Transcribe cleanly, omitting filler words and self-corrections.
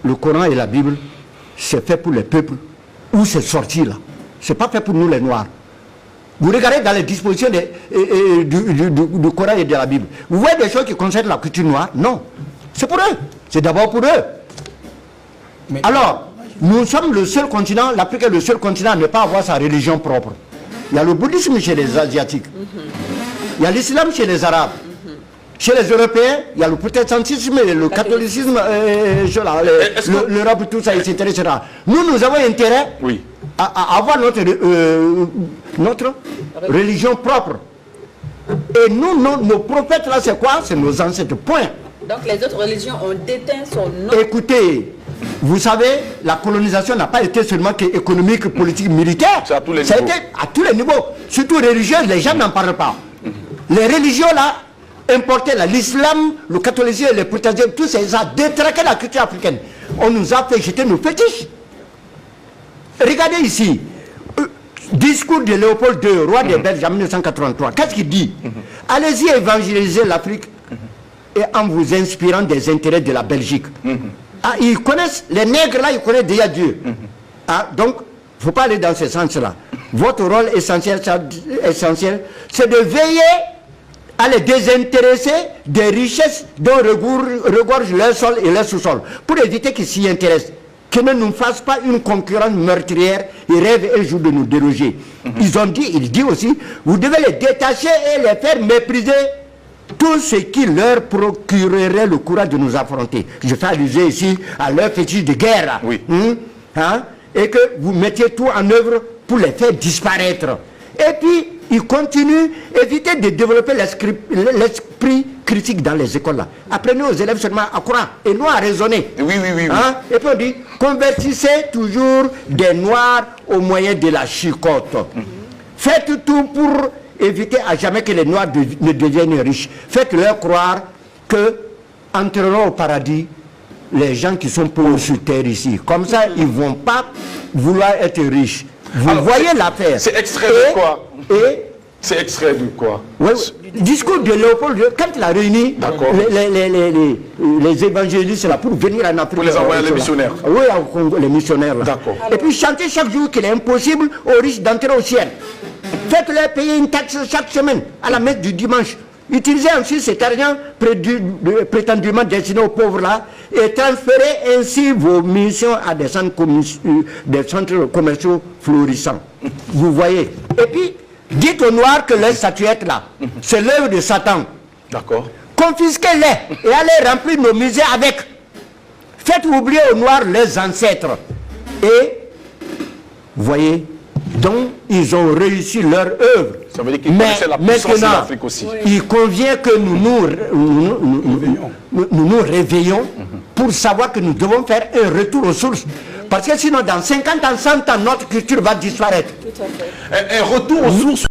le Coran et la Bible, c'est fait pour les peuples, où c'est sorti là. C'est pas fait pour nous les Noirs. Vous regardez dans les dispositions du Coran et de la Bible. Vous voyez des choses qui concernent la culture noire? Non. C'est pour eux. C'est d'abord pour eux. Mais alors, nous sommes le seul continent, l'Afrique est le seul continent à ne pas avoir sa religion propre. Il y a le bouddhisme chez les Asiatiques. Il y a l'islam chez les Arabes. Chez les Européens, il y a le protestantisme, le catholicisme, l'Europe, tout ça, etc., etc. Nous avons intérêt à avoir notre religion propre. Et nous, nos prophètes, là, c'est quoi? C'est nos ancêtres, point. Donc les autres religions ont déteint son nom. Écoutez, vous savez, la colonisation n'a pas été seulement économique, politique, militaire. C'est à tous les ça niveaux. a été à tous les niveaux. Surtout religieuse, les gens n'en parlent pas. Les religions, là, importaient l'islam, le catholicisme, les protestantisme, tout ça, ça a détraqué la culture africaine. On nous a fait jeter nos fétiches. Regardez ici, discours de Léopold II, roi des Belges en 1983. Qu'est-ce qu'il dit? Allez-y évangéliser l'Afrique et en vous inspirant des intérêts de la Belgique. Ah, ils connaissent, les nègres là, ils connaissent déjà Dieu. Ah, donc, il ne faut pas aller dans ce sens-là. Votre rôle essentiel, c'est de veiller à les désintéresser des richesses dont regorgent leur sol et leur sous-sol, pour éviter qu'ils s'y intéressent. Qu'ils ne nous fassent pas une concurrence meurtrière et rêvent un jour de nous déloger. Il dit aussi, vous devez les détacher et les faire mépriser tout ce qui leur procurerait le courage de nous affronter. Je fais allusion ici à leur fétiche de guerre. Oui. Et que vous mettiez tout en œuvre pour les faire disparaître. Et puis, ils continuent, évitez de développer l'esprit critique dans les écoles là. Apprenez aux élèves seulement à croire et non à raisonner. Oui. Et puis on dit, convertissez toujours des noirs au moyen de la chicotte. Faites tout pour éviter à jamais que les noirs ne deviennent riches. Faites-leur croire que entreront au paradis les gens qui sont pauvres sur terre ici. Comme ça, ils ne vont pas vouloir être riches. Vous voyez l'affaire. C'est extrait de quoi? C'est extrait de quoi? Oui. Discours de Léopold II, quand il a réuni les évangélistes là pour venir en Afrique. Pour les envoyer les missionnaires. Oui, les missionnaires. D'accord. Et puis chanter chaque jour qu'il est impossible aux riches d'entrer au ciel. Faites-leur payer une taxe chaque semaine à la messe du dimanche. Utilisez ensuite cet argent prétendument destiné aux pauvres là et transférez ainsi vos missions à des centres commerciaux florissants. Vous voyez. Et puis, dites aux Noirs que leur statuette là, c'est l'œuvre de Satan. D'accord. Confisquez-les et allez remplir nos musées avec. Faites oublier aux Noirs leurs ancêtres. Et, vous voyez, donc ils ont réussi leur œuvre. Ça veut dire qu'ils connaissaient la puissance de l'Afrique aussi. Il convient que nous nous réveillons pour savoir que nous devons faire un retour aux sources. Parce que sinon, dans 50 ans, 100 ans, notre culture va disparaître. Un retour aux sources.